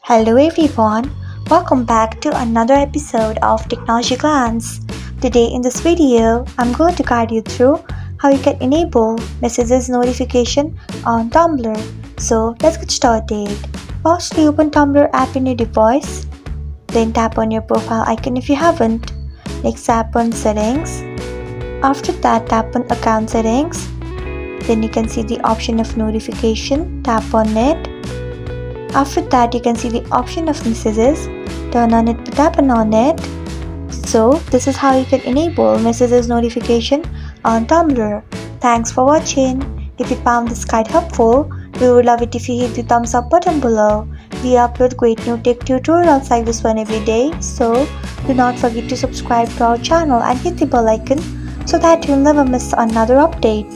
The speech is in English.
Hello everyone, welcome back to another episode of Technologyglance. Today in this video, I'm going to guide you through how you can enable messages notification on Tumblr. So let's get started. Firstly, open Tumblr app in your device. Then tap on your profile icon if you haven't. Next tap on settings. After that, tap on account settings. Then you can see the option of notification. Tap on it. After that, you can see the option of messages. Turn on it by tapping on it. So this is how you can enable messages notification on Tumblr. Thanks for watching. If you found this guide helpful, we would love it if you hit the thumbs up button below. We upload great new tech tutorials like this one every day. So do not forget to subscribe to our channel and hit the bell icon so that you'll never miss another update.